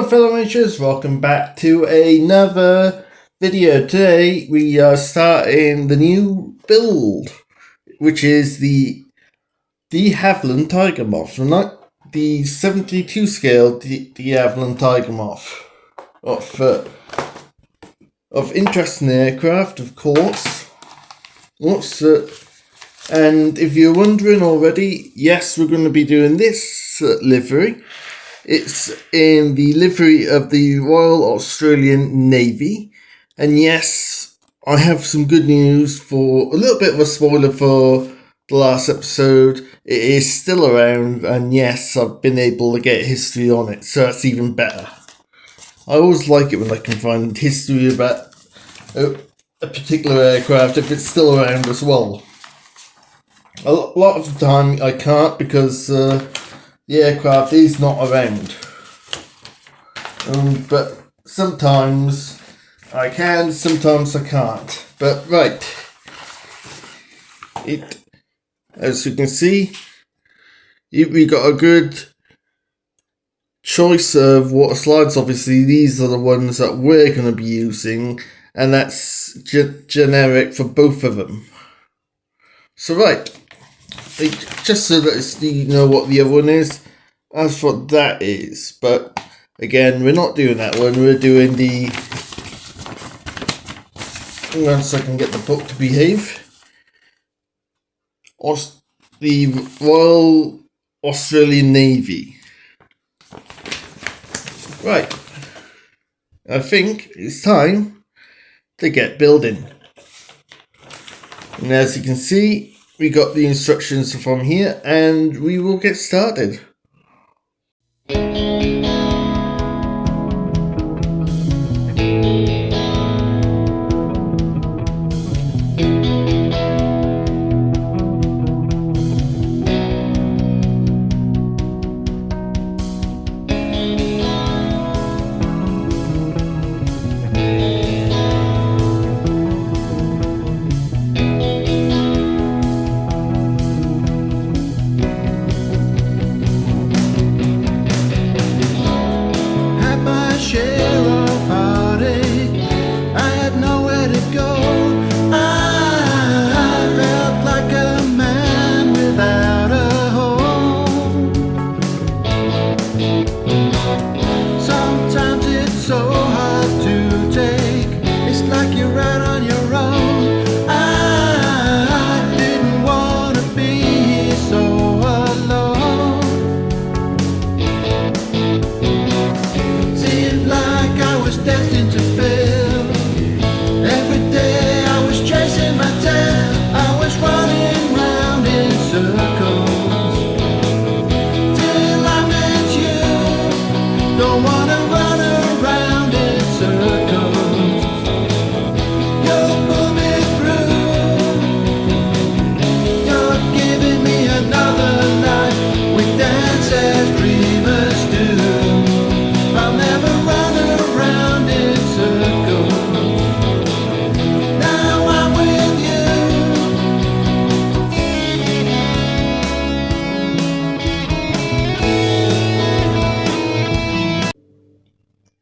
fellow rangers, welcome back to another video. Today we are starting the new build, which is the Havilland Tiger Moth, not the 72 scale Havilland Tiger Moth. Of interesting aircraft, of course. And if you're wondering already, yes, we're going to be doing this livery. It's in the livery of the Royal Australian Navy. And yes, I have some good news for a little bit of a spoiler for the last episode. It is still around, and yes, I've been able to get history on it, so that's even better. I always like it when I can find history about a particular aircraft if it's still around as well. A lot of the time I can't because the aircraft is not around. But sometimes I can, sometimes I can't. But right. As you can see, we got a good choice of water slides. Obviously, these are the ones that we're going to be using, and that's generic for both of them. So right, just so that you know what the other one is, that's what that is. But again, we're not doing that one. We're doing the. Hang on so I can get the book to behave. The Royal Australian Navy. Right. I think it's time to get building. And as you can see, we got the instructions from here, and we will get started.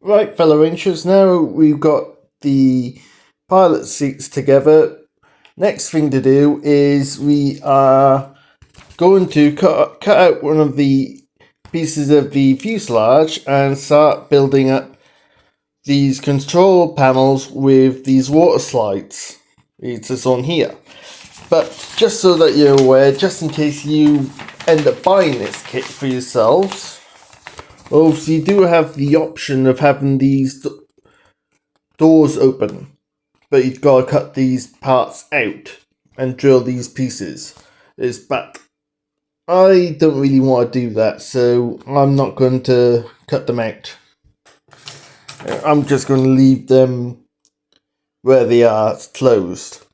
Right, fellow rangers, now we've got the pilot seats together. Next thing to do is we are going to cut out one of the pieces of the fuselage and start building up these control panels with these water slides. It's on here. But just so that you're aware, just in case you end up buying this kit for yourselves, obviously, you do have the option of having these doors open, but you've got to cut these parts out and drill these pieces. But I don't really want to do that, so I'm not going to cut them out. I'm just going to leave them where they are closed.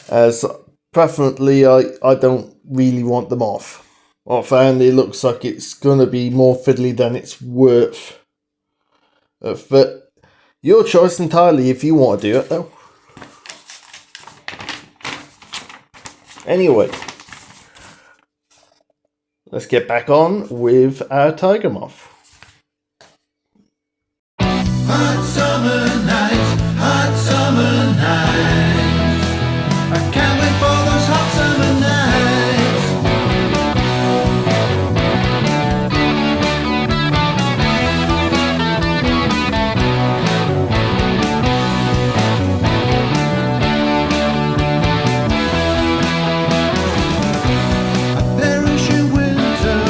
As preferably, I don't really want them off. And it looks like it's going to be more fiddly than it's worth. But your choice entirely if you want to do it, though. Anyway, let's get back on with our tiger moth. Hot summer nights, hot summer nights. I can't wait for those hot summer nights. I perish in winter,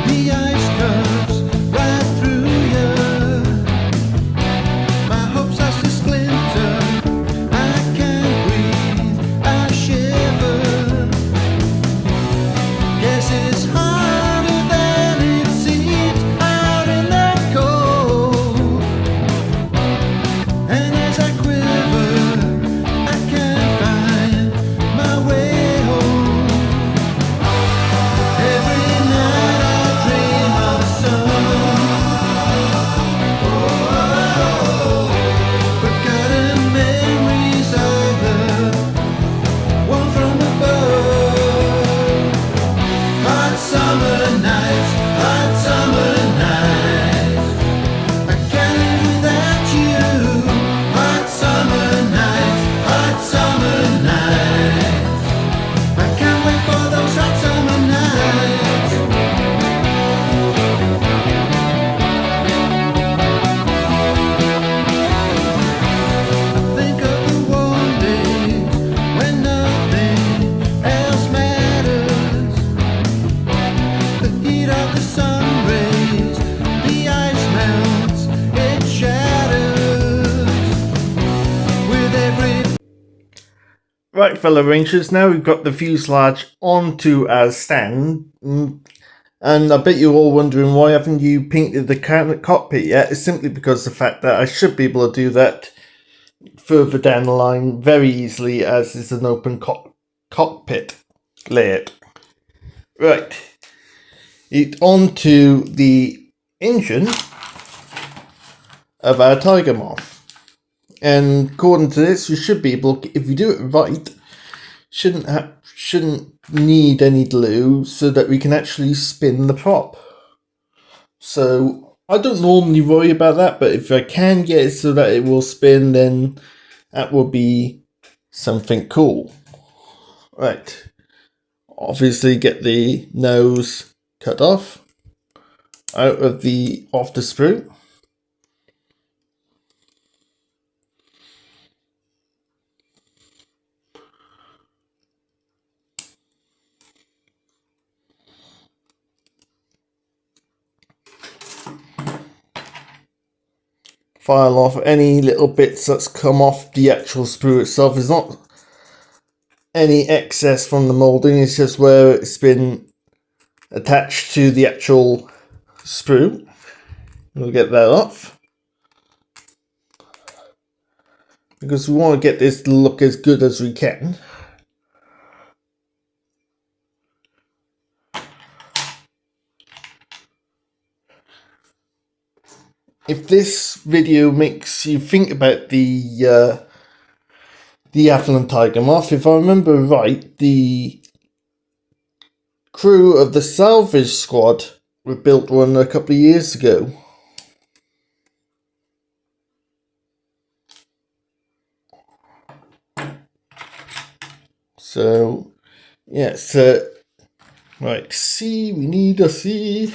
the ice cuts right through you. My hopes start to splinter, I can't breathe, I shiver. Guess it's harder than it seems out in that cold. And as I quiver, I can't find my way home. Every night I dream of forgotten memories of the one from above. Hot summer nights, hot summer nights. I can't live without you. Hot summer nights, hot summer nights. I can't wait for those hot summer nights. I think of the warm days when nothing else matters. The heat of the sun rays, the ice melts, it shatters. With every Right, fellow Rangers, now we've got the fuselage onto our stand. And I bet you're all wondering, why haven't you painted the cockpit yet? It's simply because of the fact that I should be able to do that further down the line very easily, as is an open cockpit layout. Right, it onto the engine of our tiger moth. And according to this, we should be able, if we do it right, shouldn't need any glue, so that we can actually spin the prop. So I don't normally worry about that, but if I can get it so that it will spin, then that will be something cool. Right. Obviously get the nose cut off off the sprue. File off any little bits that's come off the actual sprue itself. There's not any excess from the molding, it's just where it's been attached to the actual sprue. We'll get that off, because we want to get this to look as good as we can. If this video makes you think about the Havilland Tiger Moth, if I remember right, the crew of the salvage squad built one a couple of years ago. So, yes, right, C, we need a C.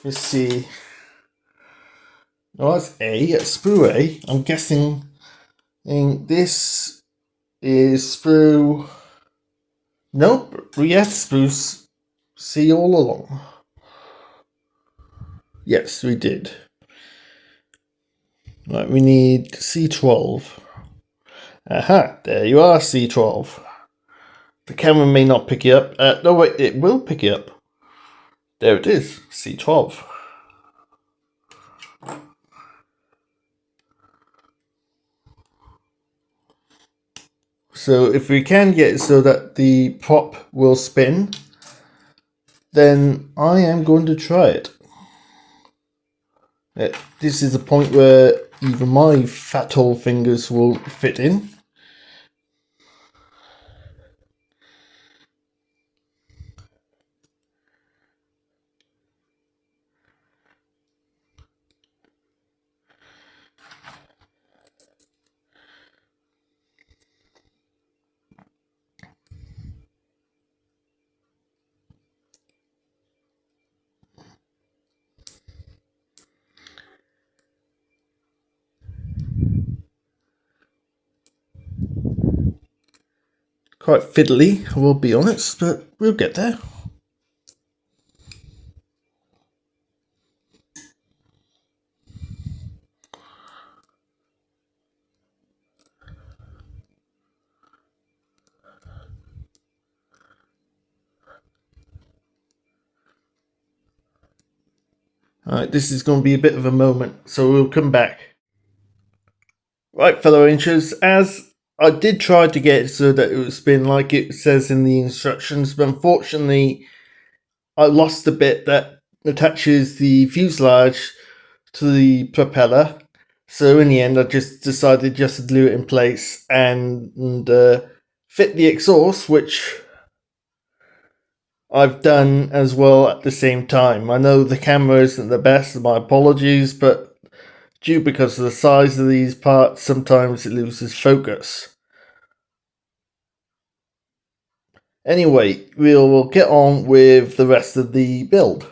Let's see. Oh, that's A, it's sprue A. I'm guessing this is sprue. Nope, we have sprue C all along. Yes, we did. Right, we need C12. Aha, there you are, C12. The camera may not pick it up. No, wait, it will pick it up. There it is, C12. So if we can get it so that the prop will spin, then I am going to try it. This is the point where even my fat old fingers will fit in. Quite fiddly, I will be honest, but we'll get there. Alright, this is going to be a bit of a moment, so we'll come back. Right, fellow inchers, as I did try to get it so that it would spin like it says in the instructions, but unfortunately I lost the bit that attaches the fuselage to the propeller. So in the end I just decided just to glue it in place and fit the exhaust, which I've done as well at the same time. I know the camera isn't the best, my apologies, but due because of the size of these parts, sometimes it loses focus. Anyway, we'll get on with the rest of the build.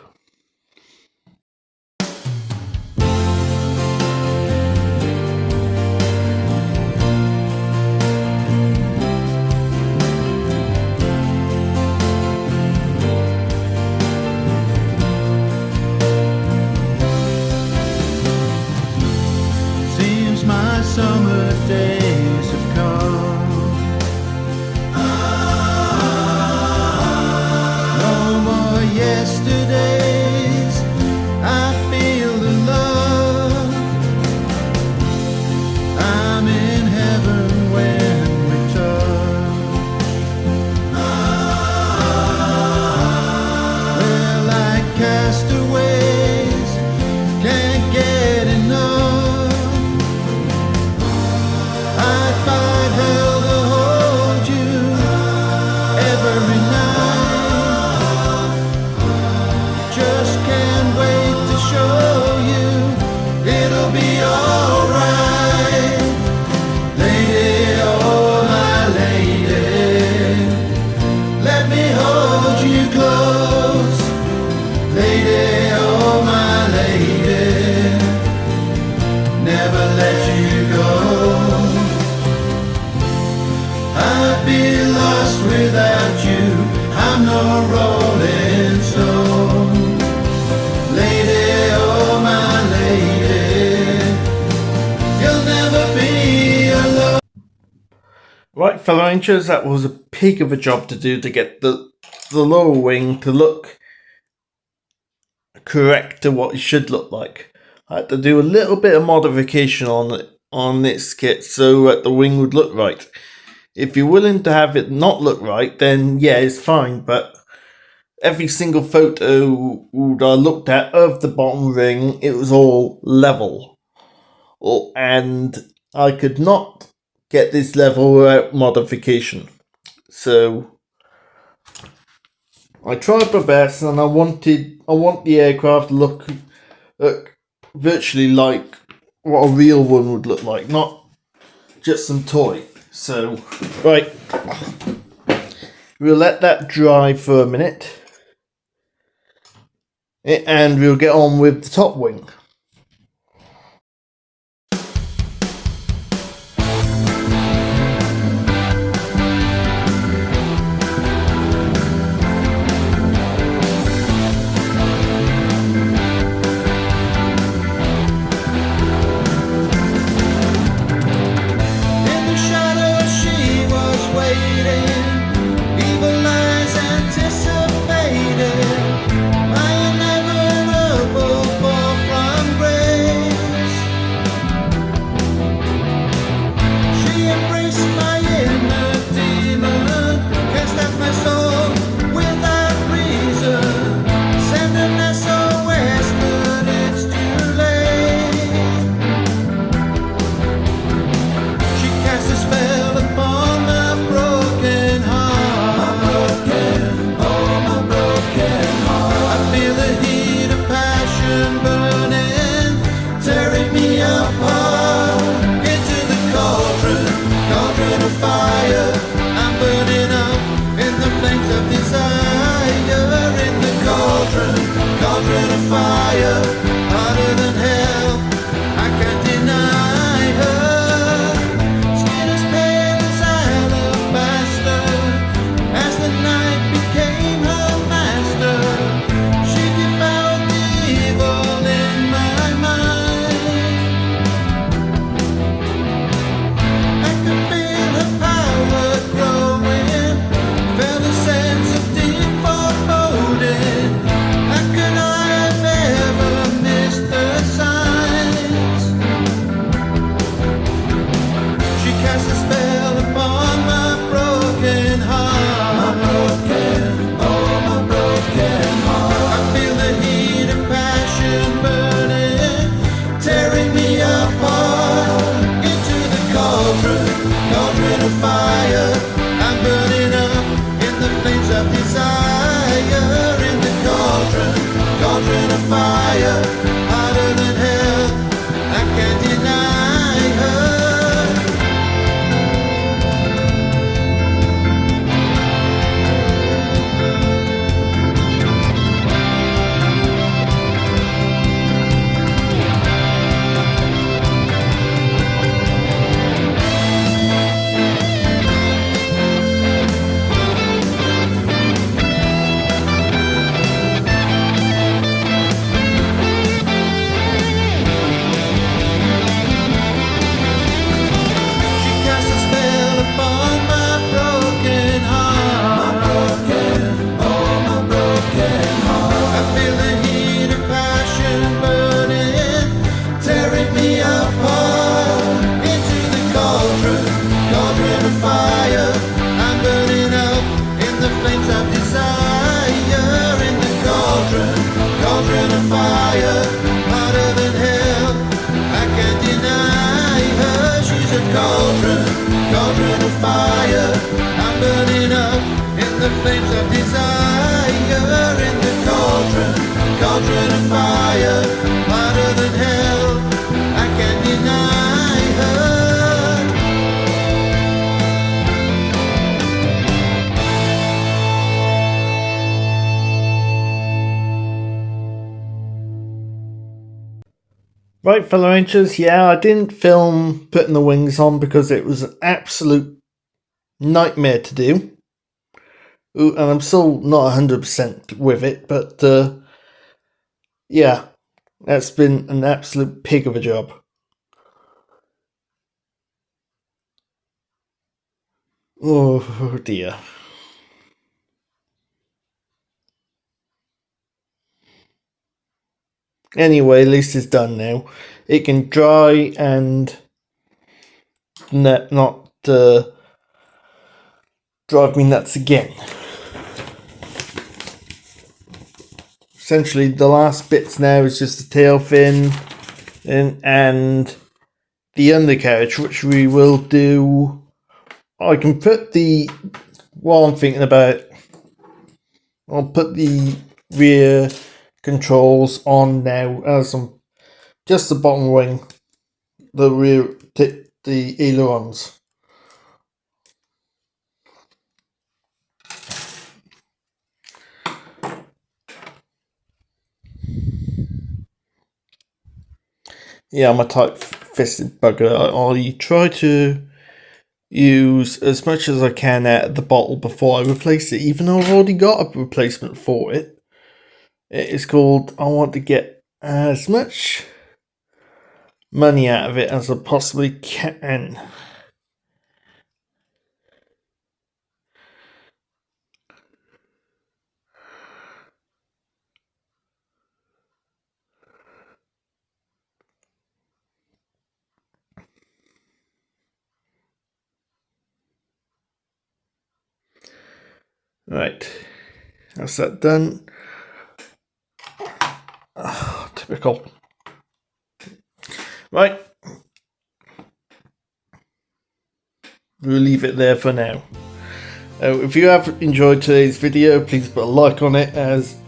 Seems my summer days have come. No more yesterdays. I feel the love. I'm in heaven when we touch. We're like castaways, can't get enough. I'd fight hell to hold you every night. Just can't wait to show you it'll be alright. Lady, oh my lady, let me hold you close. Lady, oh my lady, never let you go. I'd be lost without you, I'm no rolling stone. Lady, oh my lady, you'll never be alone. Right, fellow inchers, that was a pig of a job to do to get the lower wing to look correct to what it should look like. I had to do a little bit of modification on this kit so that the wing would look right. If you're willing to have it not look right, then yeah, it's fine, but every single photo that I looked at of the bottom ring, it was all level. And I could not get this level without modification. So I tried my best, and I want the aircraft to look virtually like what a real one would look like, not just some toy. So, right, we'll let that dry for a minute, and we'll get on with the top wing. In the shadows she was waiting, evil eyes anticipated my inevitable fall from children of fire, hotter than hell, I can't deny her. Right, fellow Rangers, yeah, I didn't film putting the wings on because it was an absolute nightmare to do. Ooh, and I'm still not 100% with it, but yeah, that's been an absolute pig of a job. Oh dear. Anyway, at least it's done now. It can dry and not drive me nuts again. Essentially, the last bits now is just the tail fin and the undercarriage, which we will do. I can put the. While I'm thinking about it, I'll put the rear controls on now as I'm just the bottom wing, the rear, the ailerons. Yeah, I'm a tight-fisted bugger. I try to use as much as I can out of the bottle before I replace it, even though I've already got a replacement for it. It is called, I want to get as much money out of it as I possibly can. Right, that's that done. Oh, typical. Right, we'll leave it there for now. If you have enjoyed today's video, please put a like on it, as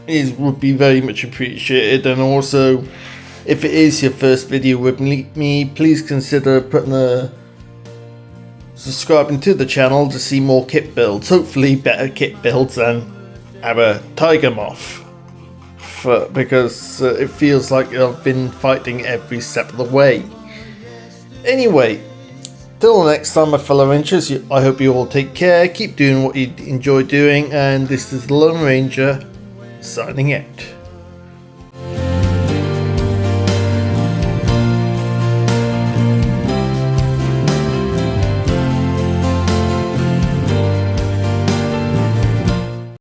it would be very much appreciated. And also, if it is your first video with me, please consider subscribing to the channel to see more kit builds, hopefully better kit builds than our Tiger Moth, because it feels like I've been fighting every step of the way. Anyway, till next time, my fellow Rangers, I hope you all take care, keep doing what you enjoy doing, and this is the Lone Ranger signing out.